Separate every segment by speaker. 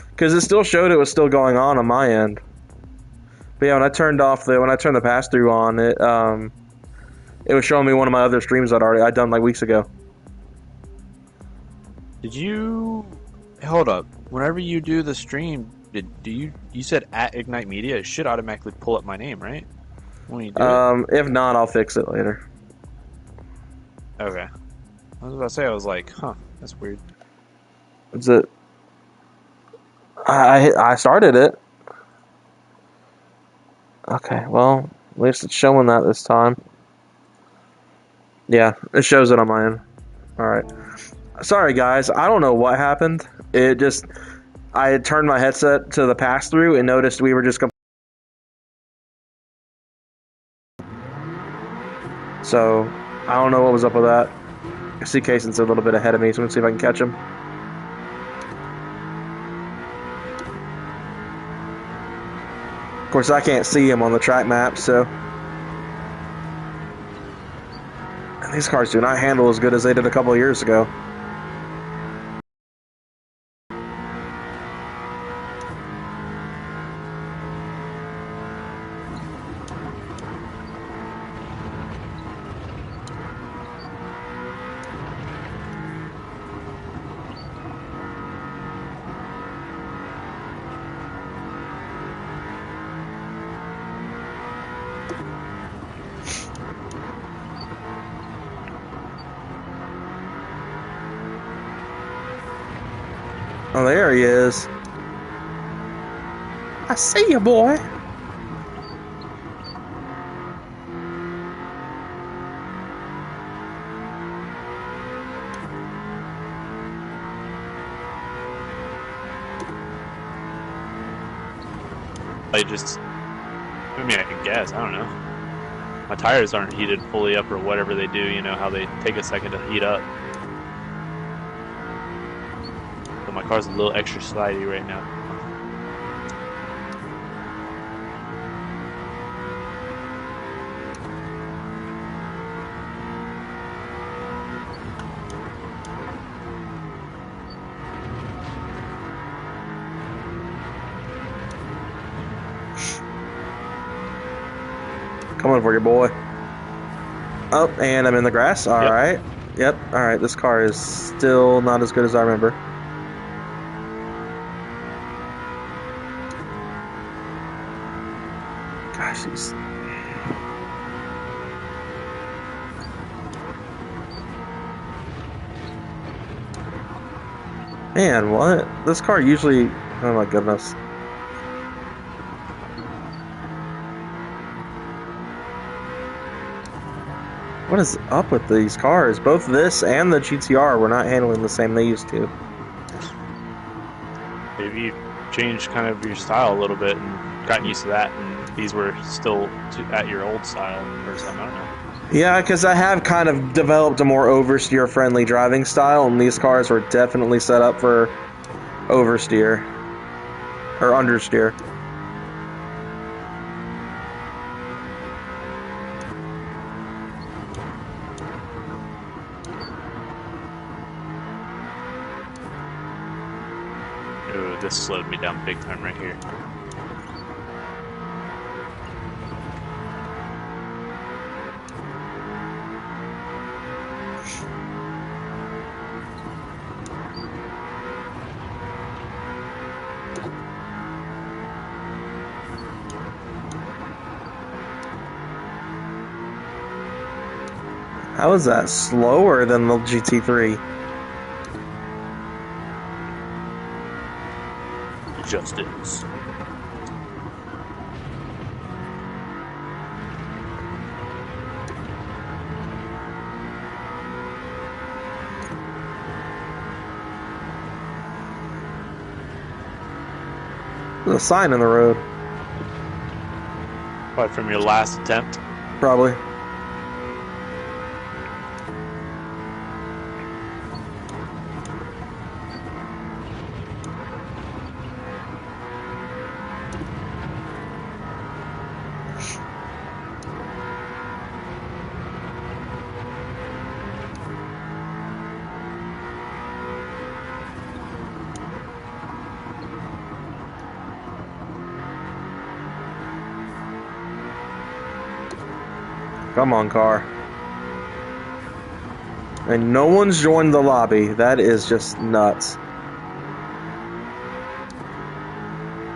Speaker 1: Because it still showed it was still going on my end. But yeah, when I turned the pass through on, it was showing me one of my other streams I'd done like weeks ago.
Speaker 2: Did you hold up? Whenever you do the stream, you said at Ignite Media? It should automatically pull up my name, right? When you do it.
Speaker 1: If not, I'll fix it later.
Speaker 2: Okay. I was about to say, I was like, huh, that's weird.
Speaker 1: Is it? I started it. Okay, well, at least it's showing that this time. Yeah, it shows it on my end. Alright. Sorry, guys. I don't know what happened. I had turned my headset to the pass-through and noticed we were just... So, I don't know what was up with that. I see Cason's a little bit ahead of me, so I'm going to see if I can catch him. Of course, I can't see him on the track map, so... And these cars do not handle as good as they did a couple of years ago. Oh, there he is. I see you, boy.
Speaker 2: I mean, I can guess, I don't know. My tires aren't heated fully up or whatever they do, you know, how they take a second to heat up. But my car's a little extra slidey right now.
Speaker 1: Coming for you, boy. Oh, and I'm in the grass. All right. Yep. All right. This car is still not as good as I remember. Gosh, he's... Man, what? This car usually... Oh my goodness. What is up with these cars? Both this and the GTR were not handling the same they used to.
Speaker 2: Maybe you changed kind of your style a little bit and gotten used to that, and these were still at your old style or something, I don't know.
Speaker 1: Yeah, because I have kind of developed a more oversteer-friendly driving style, and these cars were definitely set up for oversteer. Or understeer.
Speaker 2: Ooh, this slowed me down big time right here.
Speaker 1: How is that slower than the GT3?
Speaker 2: Just is.
Speaker 1: There's a sign in the road.
Speaker 2: Probably from your last attempt.
Speaker 1: Probably. Come on, car. And no one's joined the lobby. That is just nuts.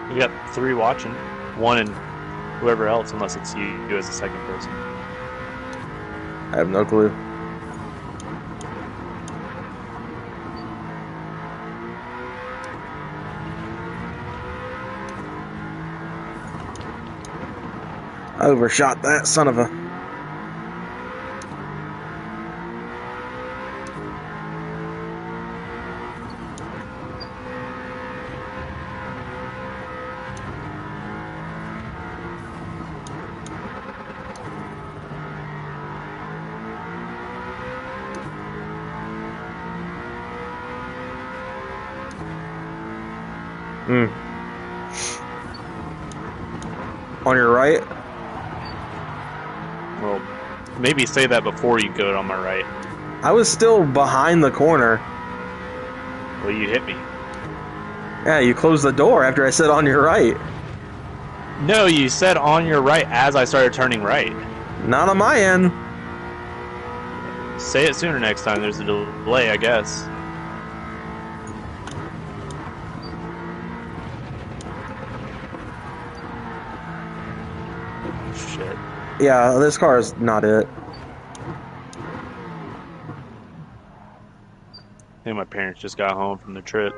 Speaker 2: We got 3 watching. 1 and whoever else, unless it's you as a second person.
Speaker 1: I have no clue. I overshot that son of a... On your right?
Speaker 2: Well, maybe say that before you go on my right.
Speaker 1: I was still behind the corner.
Speaker 2: Well, you hit me.
Speaker 1: Yeah, you closed the door after I said on your right.
Speaker 2: No, you said on your right as I started turning right.
Speaker 1: Not on my end.
Speaker 2: Say it sooner next time. There's a delay, I guess. Shit.
Speaker 1: Yeah, this car is not it.
Speaker 2: I think my parents just got home from the trip.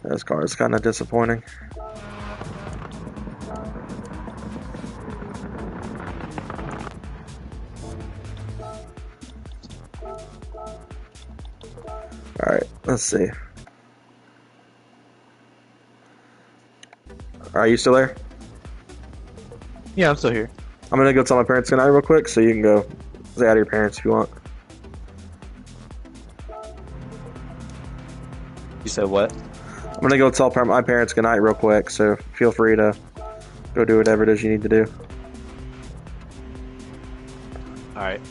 Speaker 1: This car is kind of disappointing. Alright, let's see. Are you still there?
Speaker 2: Yeah, I'm still here.
Speaker 1: I'm gonna go tell my parents goodnight real quick, so you can go say hi to your parents if you want.
Speaker 2: You said what?
Speaker 1: I'm gonna go tell my parents goodnight real quick, so feel free to go do whatever it is you need to do.
Speaker 2: Alright.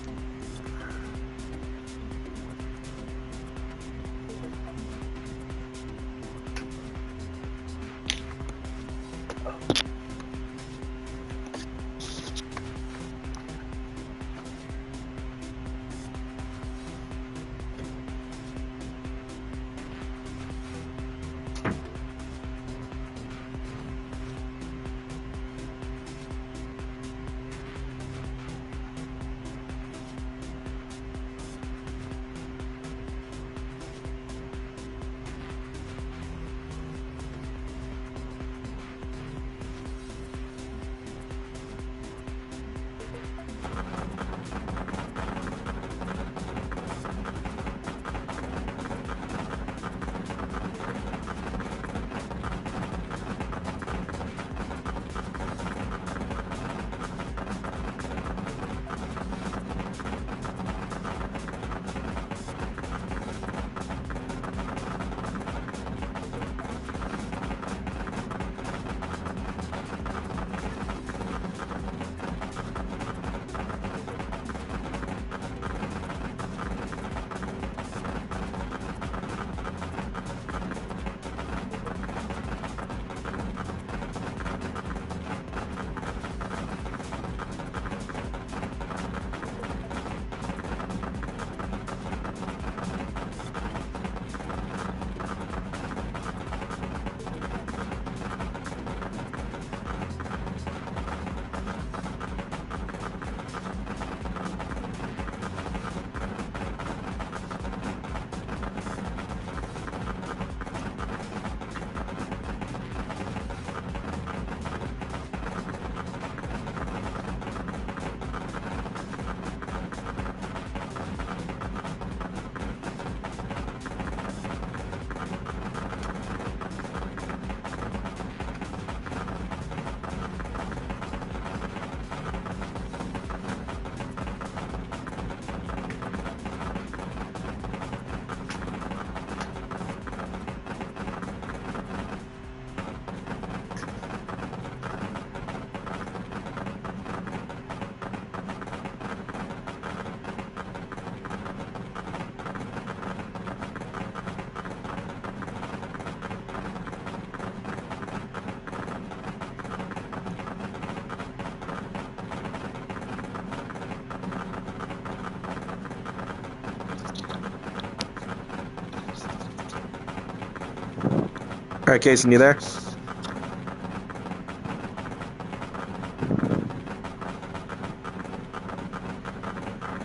Speaker 1: right, Kason, you there?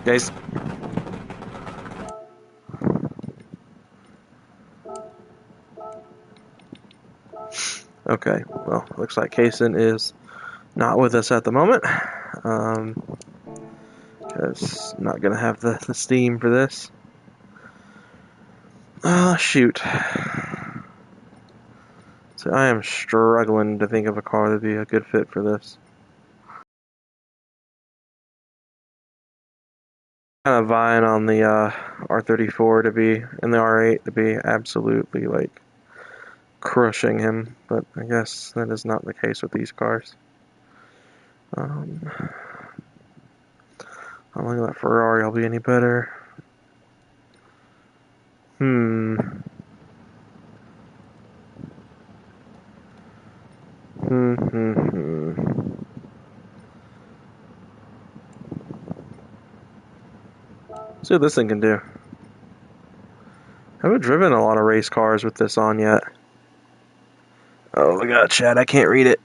Speaker 1: Case? Okay, well, looks like Kason is not with us at the moment. Because I'm not going to have the Steam for this. Oh, shoot. So I am struggling to think of a car that'd be a good fit for this. Kind of vying on the R34 to be, and the R8 to be absolutely, like, crushing him. But I guess that is not the case with these cars. I don't think that Ferrari will be any better. See what this thing can do. I haven't driven a lot of race cars with this on yet. Oh, look at that, chat. I can't read it.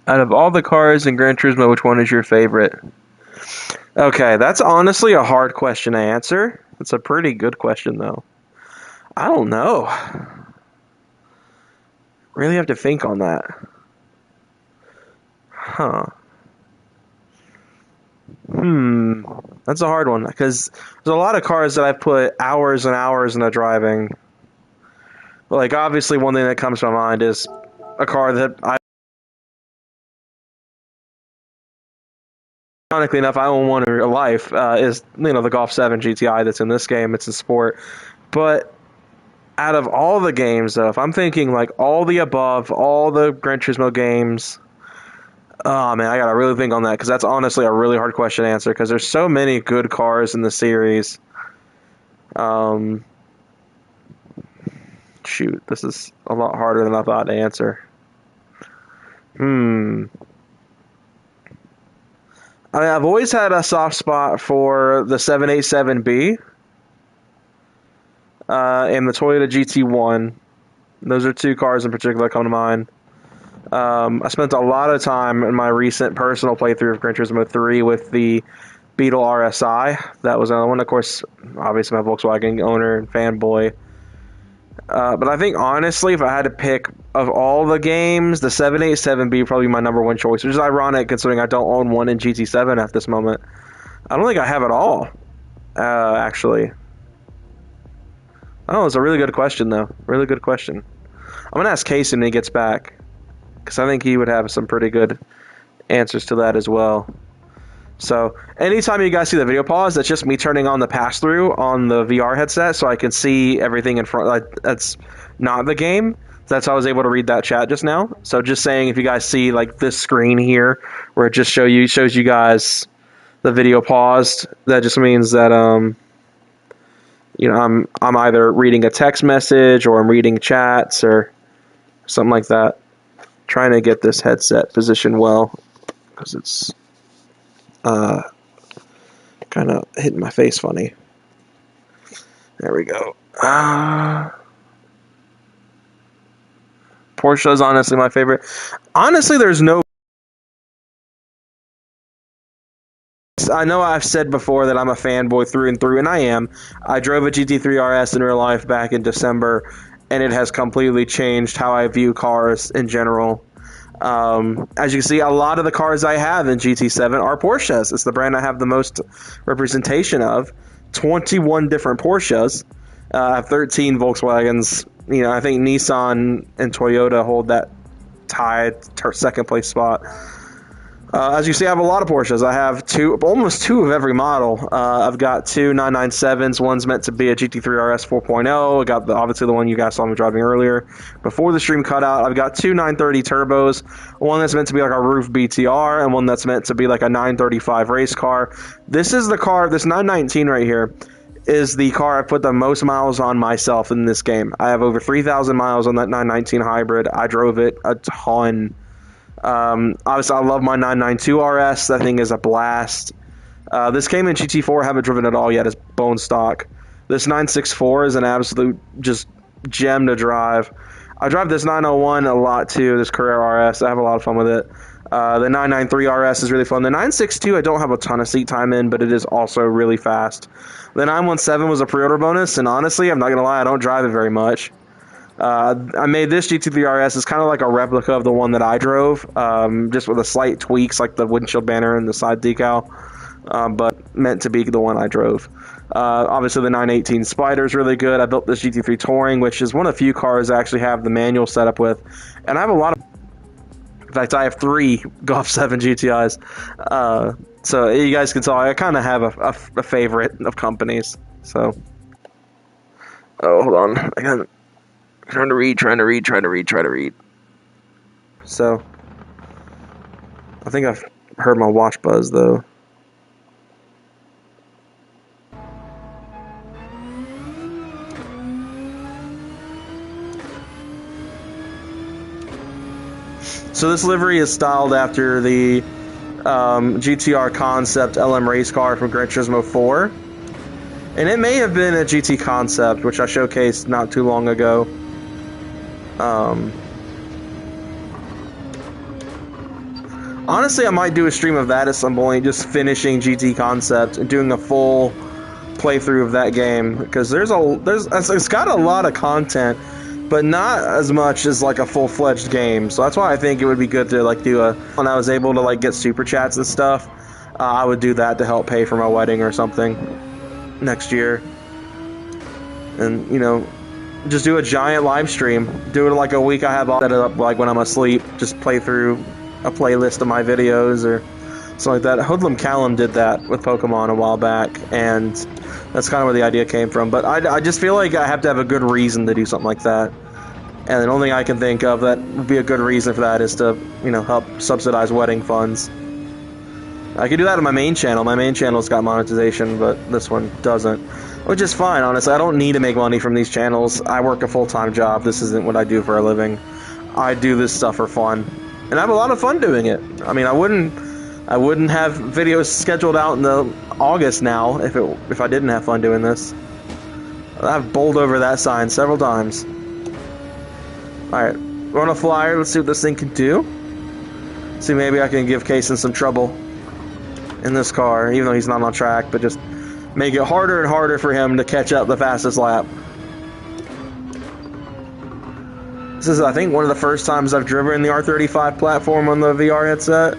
Speaker 1: Out of all the cars in Gran Turismo, which one is your favorite? Okay, that's honestly a hard question to answer. It's a pretty good question, though. I don't know. Really have to think on that. Huh. That's a hard one, because there's a lot of cars that I've put hours and hours into driving. But, like, obviously one thing that comes to my mind is a car that ironically enough, I own one in real life, is, the Golf 7 GTI that's in this game. It's a sport. But out of all the games, though, if I'm thinking, like, all the above, all the Gran Turismo games, oh, man, I gotta really think on that, because that's honestly a really hard question to answer, because there's so many good cars in the series. Shoot, this is a lot harder than I thought to answer. I mean, I've always had a soft spot for the 787B and the Toyota GT1. Those are two cars in particular that come to mind. I spent a lot of time in my recent personal playthrough of Gran Turismo 3 with the Beetle RSI. That was another one. Of course, obviously my Volkswagen owner and fanboy. But I think, honestly, if I had to pick of all the games, the 787B would probably be my number one choice, which is ironic considering I don't own one in GT7 at this moment. I don't think I have it all, actually. Oh, it's a really good question, though. Really good question. I'm going to ask Casey when he gets back, because I think he would have some pretty good answers to that as well. So, anytime you guys see the video pause, that's just me turning on the pass-through on the VR headset so I can see everything in front. Like, that's not the game. That's how I was able to read that chat just now. So, just saying, if you guys see, like, this screen here where it just shows you guys the video paused, that just means that, I'm either reading a text message or I'm reading chats or something like that. Trying to get this headset positioned well because it's kind of hitting my face funny. There we go. Porsche is honestly my favorite. Honestly, there's no... I know I've said before that I'm a fanboy through and through, and I am. I drove a GT3 RS in real life back in December, and it has completely changed how I view cars in general. As you can see, a lot of the cars I have in GT7 are Porsches. It's the brand I have the most representation of. 21 different Porsches. I have 13 Volkswagens. I think Nissan and Toyota hold that tied second place spot. As you see, I have a lot of Porsches. I have almost two of every model. I've got two 997s. One's meant to be a GT3 RS 4.0. I got obviously the one you guys saw me driving earlier before the stream cut out. I've got two 930 turbos. One that's meant to be like a roof BTR, and one that's meant to be like a 935 race car. This is the car. This 919 right here is the car I put the most miles on myself in this game. I have over 3,000 miles on that 919 hybrid. I drove it a ton. Obviously, I love my 992 RS. That thing is a blast. This came in GT4. I haven't driven it all yet. It's bone stock. This 964 is an absolute just gem to drive. I drive this 901 a lot too, this Carrera RS. I have a lot of fun with it. The 993 RS is really fun. The 962 I don't have a ton of seat time in, but it is also really fast. The 917 was a pre-order bonus, and honestly, I'm not going to lie, I don't drive it very much. I made this GT3 RS. It's kind of like a replica of the one that I drove, just with a slight tweaks like the windshield banner and the side decal, but meant to be the one I drove. Obviously, the 918 Spider is really good. I built this GT3 Touring, which is one of the few cars I actually have the manual setup with, and I have a lot of. In fact, I have 3 Golf 7 GTIs. So you guys can tell I kind of have a favorite of companies. So, oh, hold on, trying to read. So, I think I've heard my watch buzz though. So this livery is styled after the GTR Concept LM race car from Gran Turismo 4. And it may have been a GT Concept, which I showcased not too long ago. Honestly, I might do a stream of that at some point, just finishing GT Concept and doing a full playthrough of that game, because it's got a lot of content, but not as much as like a full-fledged game. So that's why I think it would be good to like do when I was able to like get super chats and stuff, I would do that to help pay for my wedding or something next year. And you know, just do a giant live stream. Do it like a week I have all set it up like when I'm asleep. Just play through a playlist of my videos or something like that. Hoodlum Callum did that with Pokemon a while back, and that's kind of where the idea came from. But I just feel like I have to have a good reason to do something like that. And the only thing I can think of that would be a good reason for that is to, you know, help subsidize wedding funds. I could do that on my main channel. My main channel's got monetization, but this one doesn't. Which is fine, honestly. I don't need to make money from these channels. I work a full-time job. This isn't what I do for a living. I do this stuff for fun. And I have a lot of fun doing it. I mean, I wouldn't have videos scheduled out in the August now if I didn't have fun doing this. I've bowled over that sign several times. Alright, we're on a flyer. Let's see what this thing can do. See, maybe I can give Kaysen some trouble in this car, even though he's not on track, but just make it harder and harder for him to catch up the fastest lap. This is, I think, one of the first times I've driven the R35 platform on the VR headset.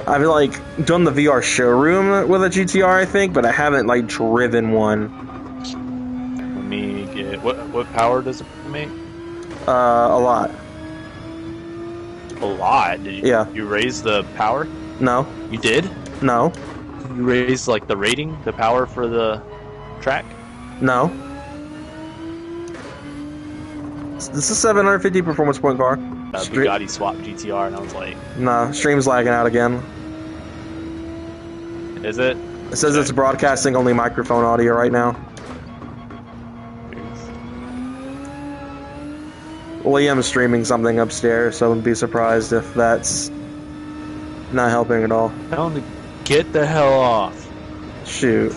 Speaker 1: I've like done the VR showroom with a GTR, I think, but I haven't like driven one.
Speaker 2: Let me get what power does it make?
Speaker 1: A lot.
Speaker 2: A lot? Did you,
Speaker 1: yeah.
Speaker 2: You raise the power?
Speaker 1: No.
Speaker 2: You did?
Speaker 1: No.
Speaker 2: You raised like the rating, the power for the track?
Speaker 1: No. This is a 750 performance point car.
Speaker 2: Bugatti swap GTR, and I was like,
Speaker 1: nah, stream's lagging out again.
Speaker 2: Is it?
Speaker 1: It says it's broadcasting only microphone audio right now. Liam's streaming something upstairs, so I wouldn't be surprised if that's not helping at all.
Speaker 2: Tell him to get the hell off.
Speaker 1: Shoot.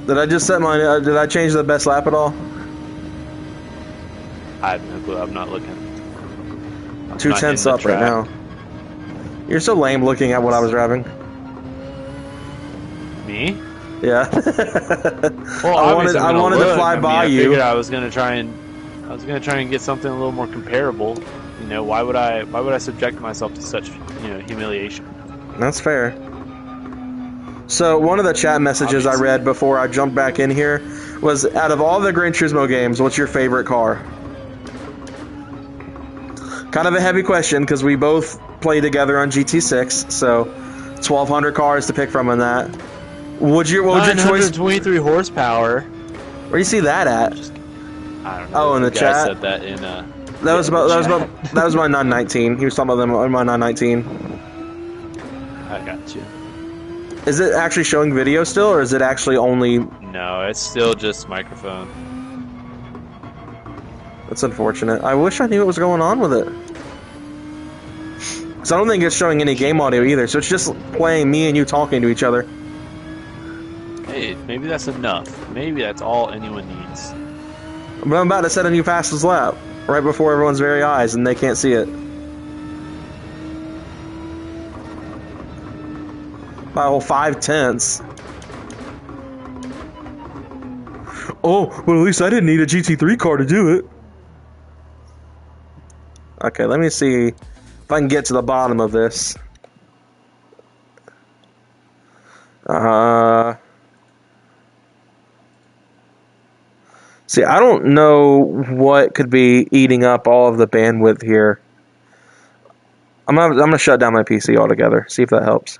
Speaker 1: Did I just set my... did I change the best lap at all?
Speaker 2: I have no clue. I'm not looking.
Speaker 1: 2/10 up right now. You're so lame looking at what I was driving.
Speaker 2: Me?
Speaker 1: Yeah.
Speaker 2: Well,
Speaker 1: I wanted to fly by you.
Speaker 2: I figured I was gonna try and get something a little more comparable. You know, why would I subject myself to such, you know, humiliation?
Speaker 1: That's fair. So one of the chat messages I read before I jumped back in here was, out of all the Gran Turismo games, what's your favorite car? Kind of a heavy question because we both play together on GT6, so 1,200 cars to pick from in that. What would your choice?
Speaker 2: 923 horsepower.
Speaker 1: Where do you see that at?
Speaker 2: I don't know.
Speaker 1: Oh, in the chat.
Speaker 2: Said that in
Speaker 1: that was my 919. He was talking about them on my 919.
Speaker 2: I got you.
Speaker 1: Is it actually showing video still, or is it actually only?
Speaker 2: No, it's still just microphone.
Speaker 1: That's unfortunate. I wish I knew what was going on with it. Because I don't think it's showing any game audio either, so it's just playing me and you talking to each other.
Speaker 2: Hey, maybe that's enough. Maybe that's all anyone needs.
Speaker 1: But I'm about to set a new fastest lap right before everyone's very eyes, and they can't see it. By a whole 5/10. Oh, well, at least I didn't need a GT3 car to do it. Okay, let me see if I can get to the bottom of this. See, I don't know what could be eating up all of the bandwidth here. I'm gonna shut down my PC altogether. See if that helps.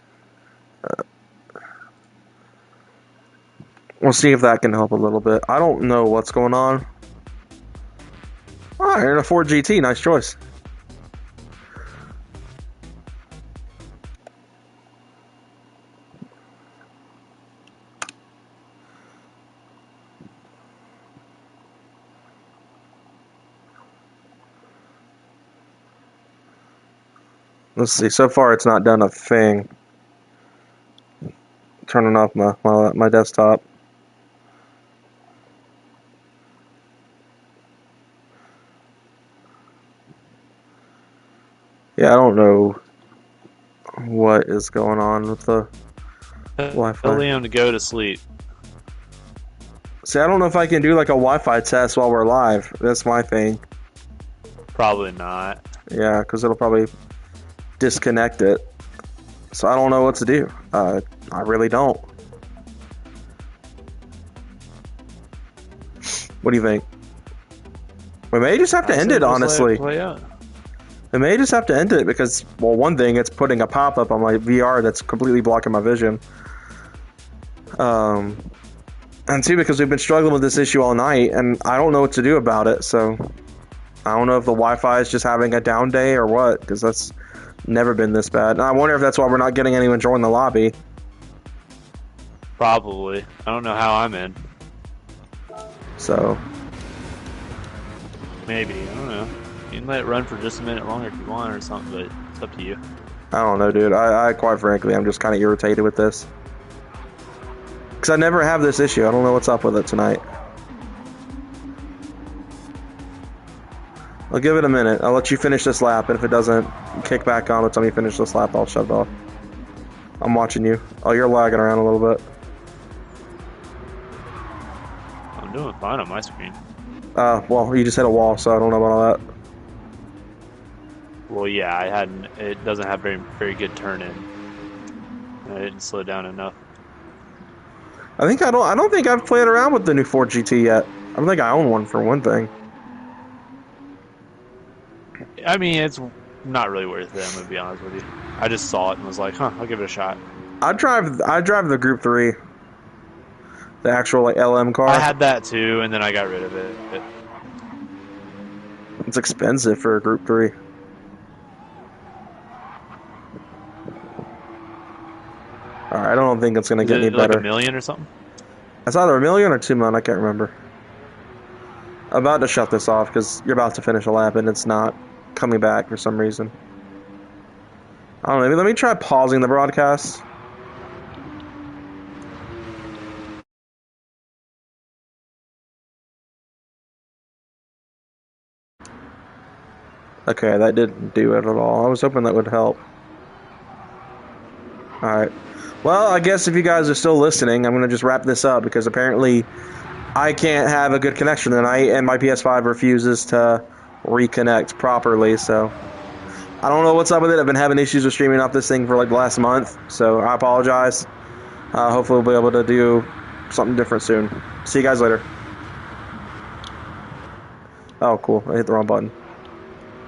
Speaker 1: We'll see if that can help a little bit. I don't know what's going on. Ah, you're in a Ford GT. Nice choice. Let's see. So far, it's not done a thing. Turning off my desktop. Yeah, I don't know what is going on with the Wi-Fi.
Speaker 2: Tell Liam to go to sleep.
Speaker 1: See, I don't know if I can do like a Wi-Fi test while we're live. That's my thing.
Speaker 2: Probably not.
Speaker 1: Yeah, because it'll probably disconnect it. So I don't know what to do. I really don't. What do you think? We may just have to end it, honestly. We may just have to end it because, well, one thing, it's putting a pop-up on my VR that's completely blocking my vision. And two, because we've been struggling with this issue all night, and I don't know what to do about it, so I don't know if the Wi-Fi is just having a down day or what, because that's never been this bad. And I wonder if that's why we're not getting anyone join the lobby.
Speaker 2: Probably. I don't know how I'm in.
Speaker 1: So
Speaker 2: maybe. I don't know. You can let it run for just a minute longer if you want or something, but it's up to you.
Speaker 1: I don't know, dude. I quite frankly, I'm just kind of irritated with this. Because I never have this issue. I don't know what's up with it tonight. I'll give it a minute. I'll let you finish this lap, and if it doesn't kick back on by the time you finish this lap, I'll shut it off. I'm watching you. Oh, you're lagging around a little bit.
Speaker 2: I'm doing fine on my screen.
Speaker 1: Well, you just hit a wall, so I don't know about all that.
Speaker 2: Well, yeah, it doesn't have very good turn in. I didn't slow down enough.
Speaker 1: I don't think I've played around with the new Ford GT yet. I don't think I own one, for one thing.
Speaker 2: I mean, it's not really worth it, I'm gonna be honest with you. I just saw it and was like, huh, I'll give it a shot.
Speaker 1: I drive the Group 3. The actual like LM car.
Speaker 2: I had that too, and then I got rid of it.
Speaker 1: It's expensive for a Group 3. Alright, I don't think it's gonna get any better.
Speaker 2: Like $1 million or something?
Speaker 1: It's either $1 million or $2 million, I can't remember. I'm about to shut this off because you're about to finish a lap and it's not coming back for some reason. I don't know, let me try pausing the broadcast. Okay, that didn't do it at all. I was hoping that would help. Alright. Well, I guess if you guys are still listening, I'm going to just wrap this up because apparently I can't have a good connection tonight and my PS5 refuses to reconnect properly, so I don't know what's up with it. I've been having issues with streaming up this thing for like the last month, so I apologize. Hopefully we'll be able to do something different soon. See you guys later. Oh, cool. I hit the wrong button.